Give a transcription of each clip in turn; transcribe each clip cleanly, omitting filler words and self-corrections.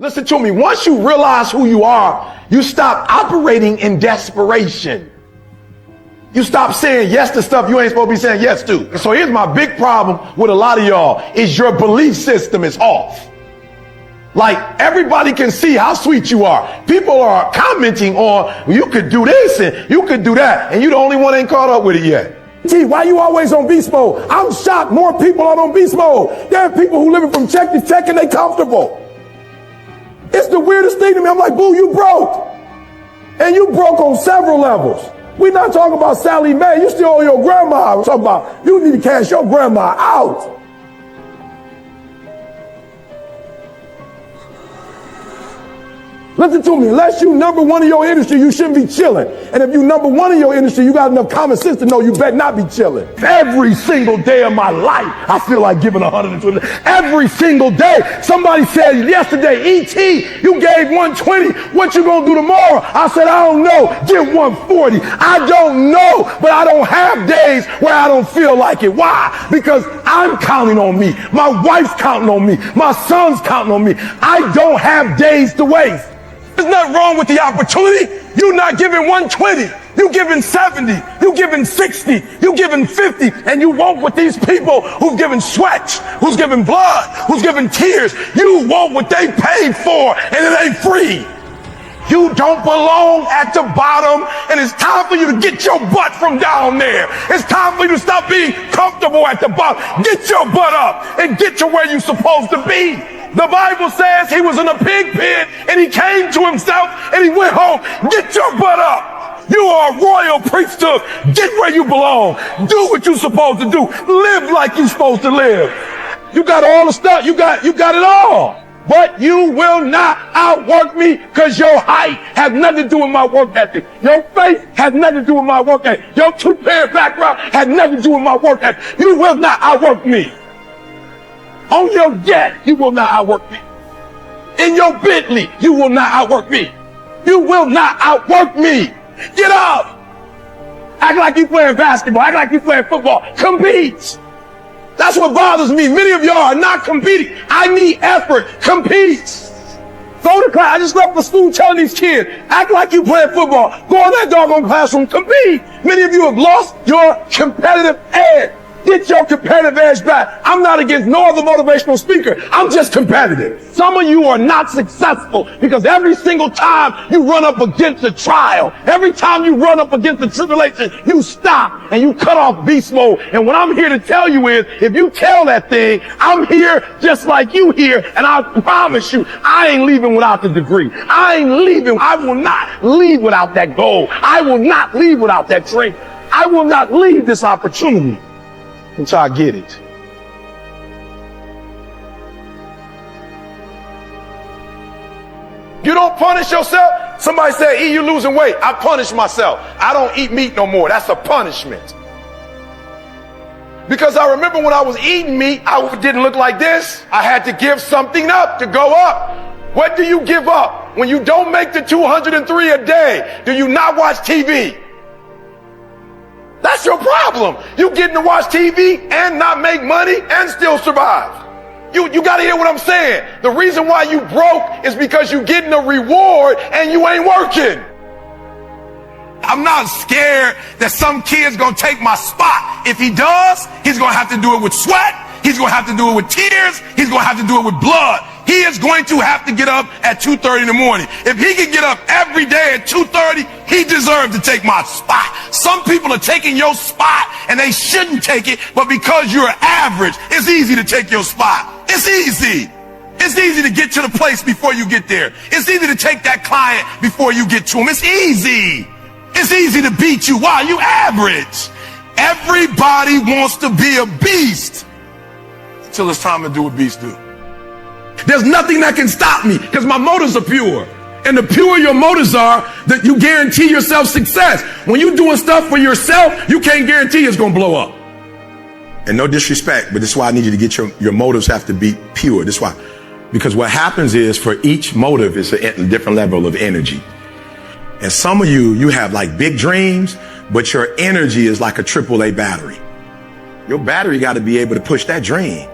Listen to me. Once you realize who you are, you stop operating in desperation. You stop saying yes to stuff you ain't supposed to be saying yes to. So here's my big problem with a lot of y'all is your belief system is off. Like everybody can see how sweet you are. People are commenting on, well, you could do this and you could do that. And you the only one ain't caught up with it yet. Gee, why you always on beast mode? I'm shocked more people are on beast mode. There are people who living from check to check and they comfortable. It's the weirdest thing to me. I'm like, boo, you broke. And you broke on several levels. We're not talking about Sally Mae. You still owe your grandma. We're talking about you need to cash your grandma out. Listen to me, unless you number one in your industry, you shouldn't be chilling. And if you number one in your industry, you got enough common sense to know you better not be chilling. Every single day of my life, I feel like giving 120. Every single day. Somebody said yesterday, E.T., you gave 120. What you gonna do tomorrow? I said, I don't know. Give 140. I don't know, but I don't have days where I don't feel like it. Why? Because I'm counting on me. My wife's counting on me. My son's counting on me. I don't have days to waste. There's nothing wrong with the opportunity. You're not giving 120. You're giving 70. You're giving 60. You're giving 50. And you want what these people who've given sweat, who's given blood, who's given tears, you want what they paid for, and it ain't free. You don't belong at the bottom, and it's time for you to get your butt from down there. It's time for you to stop being comfortable at the bottom. Get your butt up and get to where you're supposed to be. The Bible says he was in a pig pen and he came to himself and he went home. Get your butt up. You are a royal priesthood. Get where you belong. Do what you're supposed to do. Live like you're supposed to live. You got all the stuff. You got it all. But you will not outwork me because your height has nothing to do with my work ethic. Your face has nothing to do with my work ethic. Your two-parent background has nothing to do with my work ethic. You will not outwork me. On your jet, you will not outwork me. In your Bentley, you will not outwork me. You will not outwork me. Get up. Act like you playing basketball. Act like you playing football. Compete. That's what bothers me. Many of y'all are not competing. I need effort. Compete. Go to class. I just left the school telling these kids, act like you playing football. Go in that doggone classroom. Compete. Many of you have lost your competitive edge. Get your competitive edge back. I'm not against no other motivational speaker. I'm just competitive. Some of you are not successful because every single time you run up against a trial, every time you run up against a tribulation, you stop and you cut off beast mode. And what I'm here to tell you is, if you tell that thing, I'm here just like you here, and I promise you, I ain't leaving without the degree. I ain't leaving. I will not leave without that goal. I will not leave without that dream. I will not leave this opportunity until I get it. You don't punish yourself. Somebody said, E, you losing weight. I punish myself. I don't eat meat no more. That's a punishment. Because I remember when I was eating meat, I didn't look like this. I had to give something up to go up. What do you give up? When you don't make the 203 a day, do you not watch TV? That's your problem. You getting to watch TV and not make money and still survive. You got to hear what I'm saying. The reason why you broke is because you getting a reward and you ain't working. I'm not scared that some kid's going to take my spot. If he does, he's going to have to do it with sweat. He's going to have to do it with tears. He's going to have to do it with blood. He is going to have to get up at 2:30 in the morning. If he can get up every day at 2:30, he deserves to take my spot. Some people are taking your spot and they shouldn't take it, but because you're average, it's easy to take your spot. It's easy. It's easy to get to the place before you get there. It's easy to take that client before you get to him. It's easy. It's easy to beat you. Why? You average. Everybody wants to be a beast until it's time to do what beasts do. There's nothing that can stop me because my motives are pure. And the purer your motives are, that you guarantee yourself success. When you're doing stuff for yourself, you can't guarantee it's going to blow up. And no disrespect, but this is why I need you to get your motives have to be pure. This is why. Because what happens is for each motive is a different level of energy. And some of you have like big dreams, but your energy is like a AAA battery. Your battery got to be able to push that dream.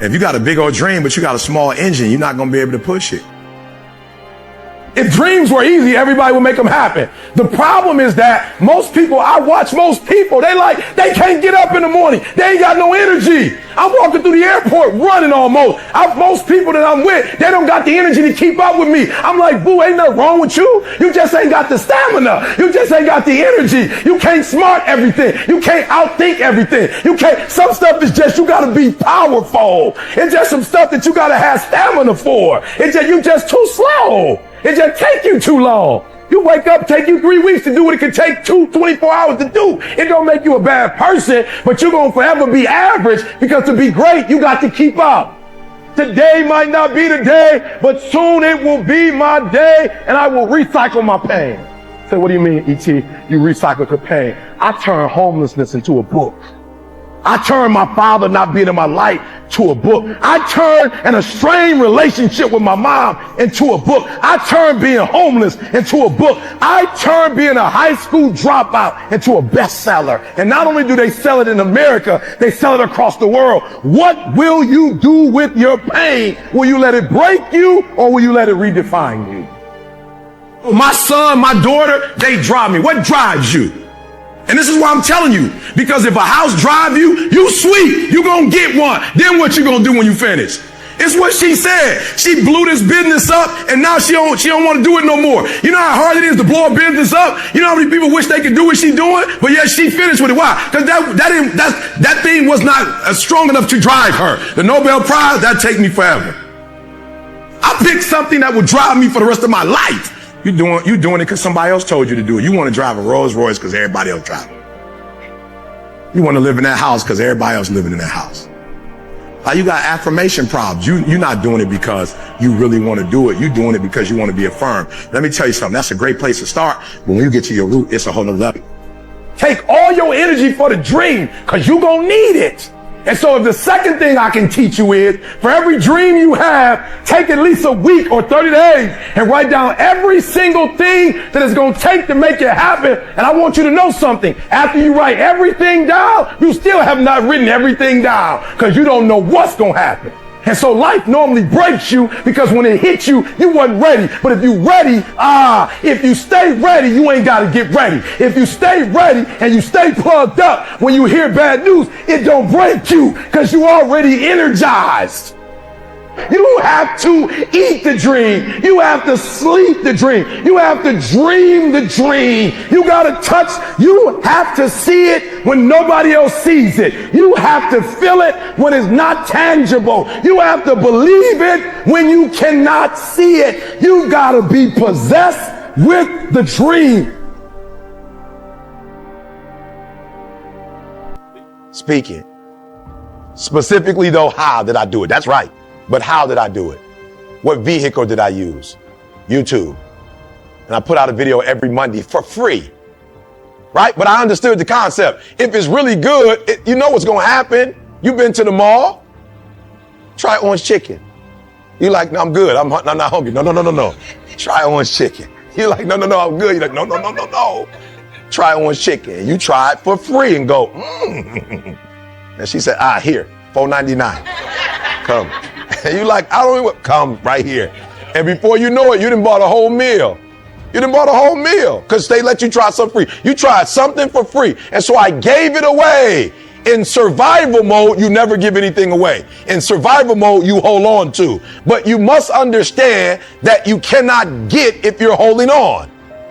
If you got a big old dream, but you got a small engine, you're not going to be able to push it. If dreams were easy, everybody would make them happen. The problem is that most people, I watch most people, they can't get up in the morning. They ain't got no energy. I'm walking through the airport running almost. Most people that I'm with, they don't got the energy to keep up with me. I'm like, boo, ain't nothing wrong with you. You just ain't got the stamina. You just ain't got the energy. You can't smart everything. You can't outthink everything. Some stuff is just, you gotta be powerful. It's just some stuff that you gotta have stamina for. You just too slow. It just take you too long. You wake up, take you 3 weeks to do what it can take 24 hours to do. It don't make you a bad person, but you're going to forever be average, because to be great, you got to keep up. Today might not be the day, but soon it will be my day, and I will recycle my pain. Say, what do you mean, E.T.? You recycle your pain. I turn homelessness into a book. I turned my father not being in my life to a book. I turned an estranged relationship with my mom into a book. I turned being homeless into a book. I turned being a high school dropout into a bestseller. And not only do they sell it in America, they sell it across the world. What will you do with your pain? Will you let it break you, or will you let it redefine you? My son, my daughter, they drive me. What drives you? And this is why I'm telling you, because if a house drive you, you sweet, you gonna get one. Then what you gonna do when you finish? It's what she said. She blew this business up, and now she don't want to do it no more. You know how hard it is to blow a business up? You know how many people wish they could do what she's doing? But yet she finished with it. Why? Because that thing was not strong enough to drive her. The Nobel Prize, that'd take me forever. I picked something that would drive me for the rest of my life. You doing it because somebody else told you to do it. You want to drive a Rolls Royce because everybody else driving. You want to live in that house because everybody else living in that house. You got affirmation problems. You're not doing it because you really want to do it. You're doing it because you want to be affirmed. Let me tell you something. That's a great place to start. But when you get to your root, it's a whole nother level. Take all your energy for the dream, because you're going to need it. And so if the second thing I can teach you is, for every dream you have, take at least a week or 30 days and write down every single thing that it's going to take to make it happen. And I want you to know something. After you write everything down, you still have not written everything down, because you don't know what's going to happen. And so life normally breaks you, because when it hits you, you wasn't ready. But if you ready, if you stay ready, you ain't got to get ready. If you stay ready and you stay plugged up, when you hear bad news, it don't break you, because you already energized. You have to eat the dream. You have to sleep the dream. You have to dream the dream. You got to touch. You have to see it when nobody else sees it. You have to feel it when it's not tangible. You have to believe it when you cannot see it. You got to be possessed with the dream. Speaking. Specifically, though, how did I do it? That's right. But how did I do it? What vehicle did I use? YouTube. And I put out a video every Monday for free. Right? But I understood the concept. If it's really good, you know what's going to happen. You've been to the mall. Try orange chicken. You're like, no, I'm good. I'm not hungry. No. Try orange chicken. You're like, no, I'm good. You're like, no. Try orange chicken. You try it for free and go, And she said, here, $4.99. Come. And you like, I don't even, come right here. And before you know it, you done bought a whole meal. You done bought a whole meal, because they let you try something free. You tried something for free. And so I gave it away. In survival mode, you never give anything away. In survival mode, you hold on to. But you must understand that you cannot get if you're holding on.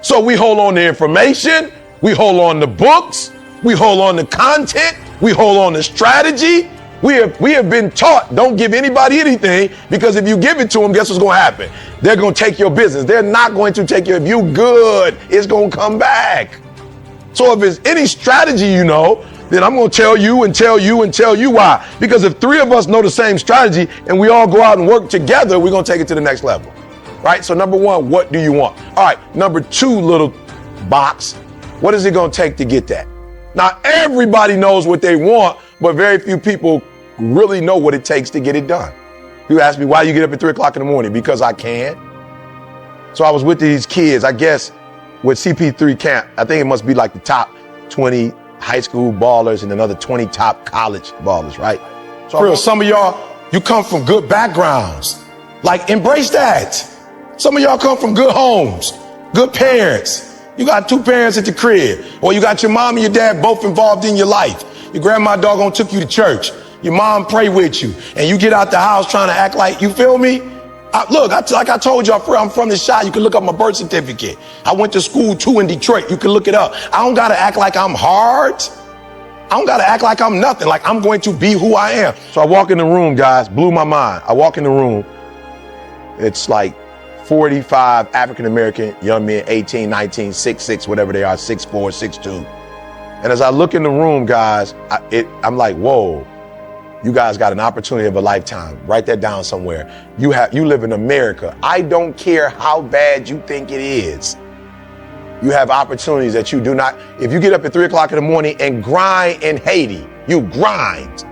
So we hold on to information. We hold on to books. We hold on to content. We hold on to strategy. We have been taught, don't give anybody anything, because if you give it to them, guess what's going to happen? They're going to take your business. They're not going to take your, if you good, it's going to come back. So if it's any strategy you know, then I'm going to tell you and tell you and tell you why. Because if three of us know the same strategy and we all go out and work together, we're going to take it to the next level. Right? So number one, what do you want? All right. Number two, little box, what is it going to take to get that? Now, everybody knows what they want, but very few people really know what it takes to get it done. You ask me, why you get up at 3 o'clock in the morning? Because I can. So I was with these kids, I guess, with CP3 camp. I think it must be like the top 20 high school ballers and another 20 top college ballers, right? So for real, some of y'all You come from good backgrounds. Like, embrace that. Some of y'all come from good homes, good parents. You got two parents at the crib, or you got your mom and your dad both involved in your life. Your grandma doggone took you to church. Your mom prayed with you, and you get out the house trying to act like, you feel me? Like I told y'all, I'm from the Chi. You can look up my birth certificate. I went to school too in Detroit. You can look it up. I don't got to act like I'm hard. I don't got to act like I'm nothing. Like, I'm going to be who I am. So I walk in the room, guys, blew my mind. I walk in the room. It's like 45 African-American young men, 18, 19, 6'6", whatever they are, 6'4", 6'2". And as I look in the room, guys, I'm like, whoa. You guys got an opportunity of a lifetime. Write that down somewhere. You live in America. I don't care how bad you think it is. You have opportunities that you do not. If you get up at 3 o'clock in the morning and grind in Haiti, you grind.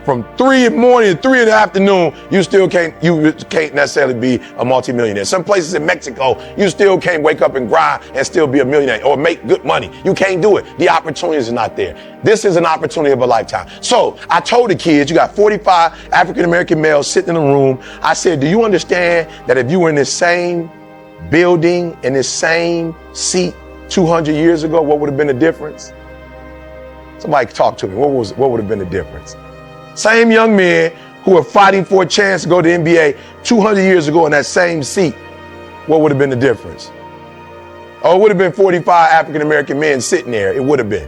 From 3 in the morning to 3 in the afternoon, you can't necessarily be a multimillionaire. Some places in Mexico, you still can't wake up and grind and still be a millionaire or make good money. You can't do it. The opportunities are not there. This is an opportunity of a lifetime. So I told the kids, you got 45 African-American males sitting in a room. I said, do you understand that if you were in this same building, in this same seat 200 years ago, what would have been the difference? Somebody talk to me. What would have been the difference? Same young men who are fighting for a chance to go to the NBA 200 years ago in that same seat, what would have been the difference? Oh, it would have been 45 African-American men sitting there. It would have been.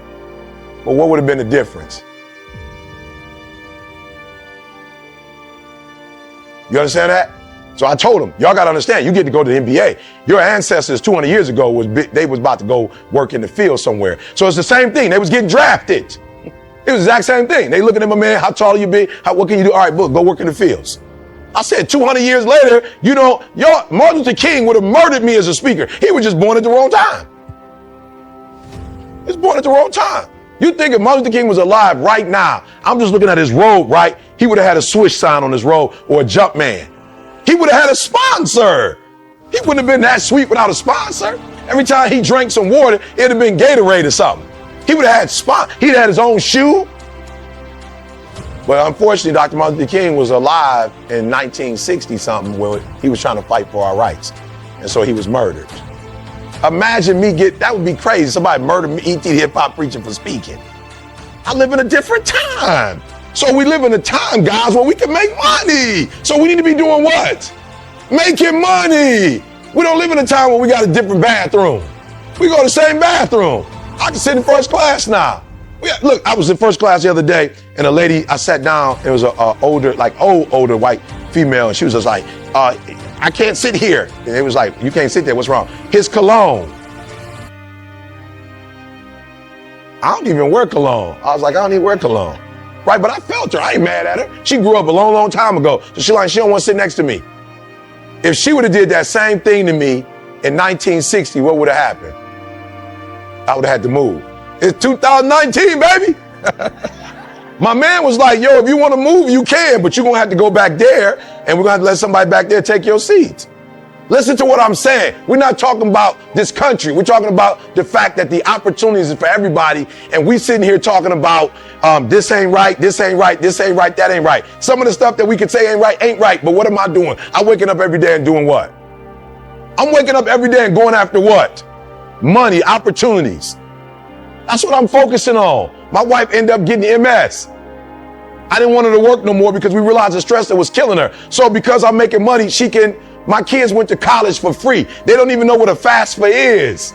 But what would have been the difference? You understand that? So I told them, y'all got to understand, you get to go to the NBA. Your ancestors 200 years ago, they was about to go work in the field somewhere. So it's the same thing. They was getting drafted. It was the exact same thing. They looking at my man, how tall are you be? What can you do? All right, book, go work in the fields. I said 200 years later, Martin Luther King would have murdered me as a speaker. He was just born at the wrong time. He was born at the wrong time. You think if Martin Luther King was alive right now, I'm just looking at his robe, right? He would have had a swish sign on his robe or a jump man. He would have had a sponsor. He wouldn't have been that sweet without a sponsor. Every time he drank some water, it'd have been Gatorade or something. He would have had he'd had his own shoe. But unfortunately, Dr. Martin Luther King was alive in 1960 something when he was trying to fight for our rights. And so he was murdered. Imagine that would be crazy. Somebody murdered me, E.T. the hip hop preacher for speaking. I live in a different time. So we live in a time, guys, where we can make money. So we need to be doing what? Making money. We don't live in a time where we got a different bathroom. We go to the same bathroom. I can sit in first class now. Look, I was in first class the other day, and a lady, I sat down, it was an older white female, and she was just like, I can't sit here. And it was like, you can't sit there, what's wrong? His cologne. I don't even wear cologne. I was like, I don't even wear cologne. Right, but I felt her, I ain't mad at her. She grew up a long, long time ago, so she don't want to sit next to me. If she would have did that same thing to me in 1960, what would have happened? I would have had to move. It's 2019, baby. My man was like, yo, if you want to move, you can, but you're going to have to go back there, and we're going to have to let somebody back there take your seat. Listen to what I'm saying. We're not talking about this country. We're talking about the fact that the opportunities is for everybody, and we sitting here talking about this ain't right, this ain't right, this ain't right, that ain't right. Some of the stuff that we could say ain't right, but what am I doing? I'm waking up every day and doing what? I'm waking up every day and going after what? Money, opportunities. That's what I'm focusing on. My wife ended up getting MS. I didn't want her to work no more because we realized the stress that was killing her. So because I'm making money, my kids went to college for free. They don't even know what a FAFSA is.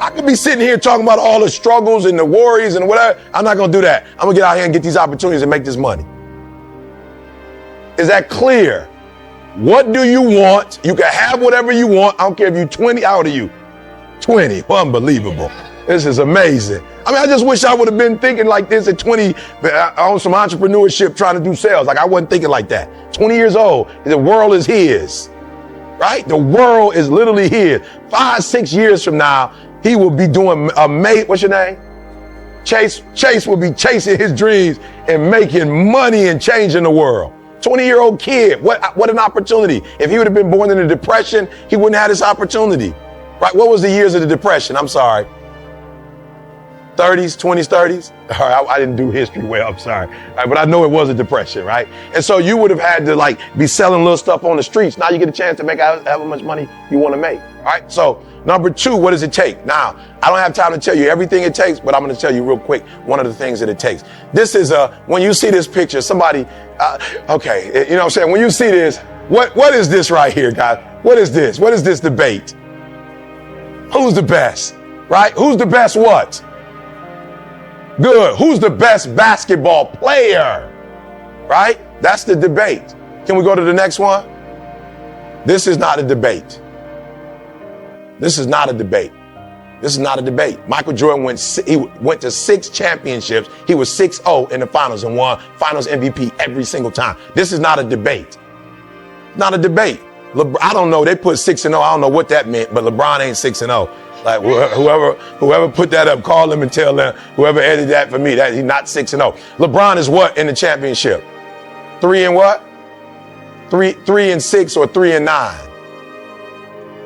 I could be sitting here talking about all the struggles and the worries and whatever. I'm not going to do that. I'm going to get out here and get these opportunities and make this money. Is that clear? What do you want? You can have whatever you want. I don't care if you're 20. How old are you? 20. Unbelievable. This is amazing. I mean, I just wish I would have been thinking like this at 20 on some entrepreneurship, trying to do sales. Like I wasn't thinking like that. 20 years old, the world is his, right? The world is literally his. 5, 6 years from now, he will be doing what's your name? Chase will be chasing his dreams and making money and changing the world. 20-year-old kid, what an opportunity. If he would have been born in a depression, he wouldn't have this opportunity, right? What was the years of the depression? I'm sorry. 30s, 20s, 30s. All right, I didn't do history well, I'm sorry. All right, but I know it was a depression, right? And so you would have had to like be selling little stuff on the streets. Now you get a chance to make however much money you want to make, all right? So number two, what does it take? Now, I don't have time to tell you everything it takes, but I'm going to tell you real quick one of the things that it takes. This is when you see this picture, somebody, okay, you know what I'm saying? When you see this, what is this right here, guys? What is this? What is this debate? Who's the best, right? Who's the best what? Good. Who's the best basketball player? Right? That's the debate. Can we go to the next one? This is not a debate. This is not a debate. This is not a debate. Michael Jordan went to 6 championships. He was 6-0 in the finals and won finals MVP every single time. This is not a debate. Not a debate. I don't know. They put 6-0. I don't know what that meant, but LeBron ain't 6-0. Like whoever put that up, call them and tell them, whoever edited that for me, that he's not 6-0. LeBron is what in the championship? 3 and what? 3 and 6 or 3 and 9.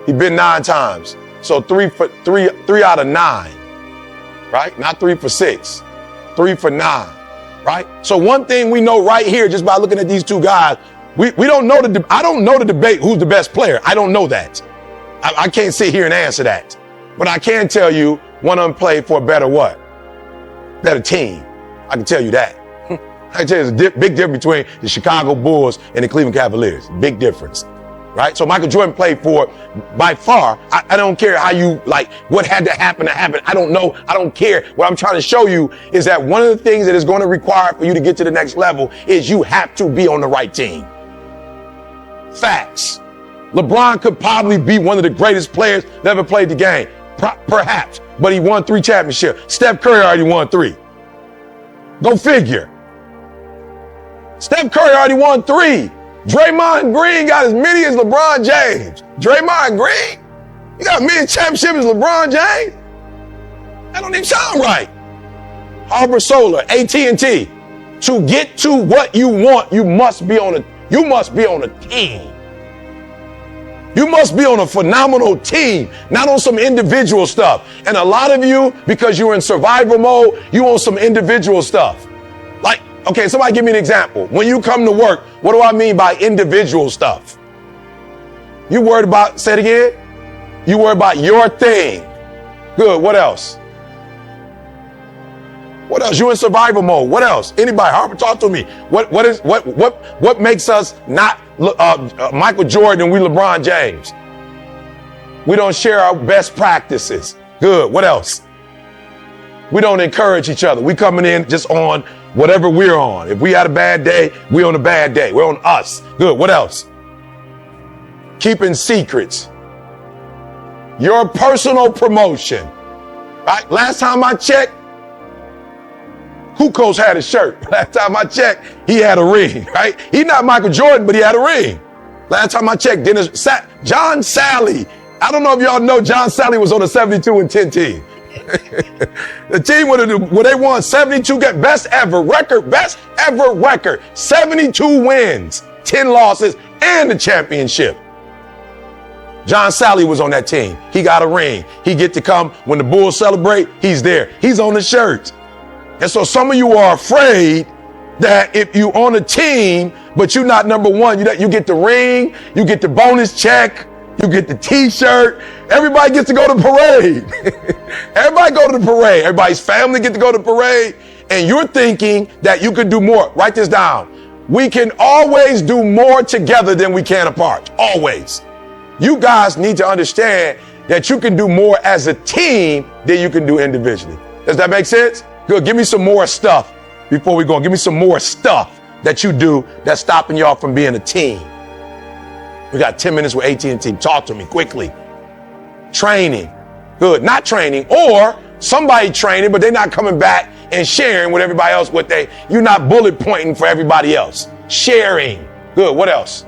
He's been 9 times. So 3 out of 9, right? Not 3 for 6, 3 for 9, right? So one thing we know right here, just by looking at these two guys, we don't know I don't know the debate who's the best player. I don't know that. I can't sit here and answer that. But I can tell you one of them played for a better what? Better team. I can tell you that. I can tell you there's a big difference between the Chicago Bulls and the Cleveland Cavaliers. Big difference, right? So Michael Jordan played for, by far, I don't care how you, like, what had to happen. I don't know. I don't care. What I'm trying to show you is that one of the things that is going to require for you to get to the next level is you have to be on the right team. Facts. LeBron could probably be one of the greatest players that ever played the game. Perhaps. But he won 3 championships. Steph Curry already won 3. Go figure. Steph Curry already won 3. Draymond Green got as many as LeBron James. Draymond Green? You got as many championships as LeBron James? That don't even sound right. Harbor Solar, AT&T. To get to what you want, you must be on a team. You must be on a phenomenal team, not on some individual stuff. And a lot of you, because you're in survival mode, you on some individual stuff. Like, okay, somebody give me an example. When you come to work, what do I mean by individual stuff? You worried about, say it again? You worried about your thing. Good, what else? What else? You in survival mode. What else? Anybody? Harper, talk to me. What makes us not Michael Jordan and we LeBron James? We don't share our best practices. Good. What else? We don't encourage each other. We coming in just on whatever we're on. If we had a bad day, we on a bad day. We're on us. Good. What else? Keeping secrets. Your personal promotion. Right? Last time I checked, Kukos had a shirt. Last time I checked, he had a ring, right? He's not Michael Jordan, but he had a ring. Last time I checked, John Sally. I don't know if y'all know John Sally was on a 72 and 10 team. The team where they won 72, best ever record, 72 wins, 10 losses, and the championship. John Sally was on that team. He got a ring. He get to come when the Bulls celebrate. He's there. He's on the shirt. And so some of you are afraid that if you on a team, but you're not number one, you get the ring, you get the bonus check, you get the t-shirt. Everybody gets to go to the parade. Everybody go to the parade. Everybody's family get to go to the parade. And you're thinking that you could do more. Write this down. We can always do more together than we can apart. Always. You guys need to understand that you can do more as a team than you can do individually. Does that make sense? Good. Give me some more stuff before we go. Give me some more stuff that you do that's stopping y'all from being a team. We got 10 minutes with AT&T. Talk to me quickly. Training. Good. Not training, or somebody training, but they're not coming back and sharing with everybody else you're not bullet pointing for everybody else. Sharing. Good. What else?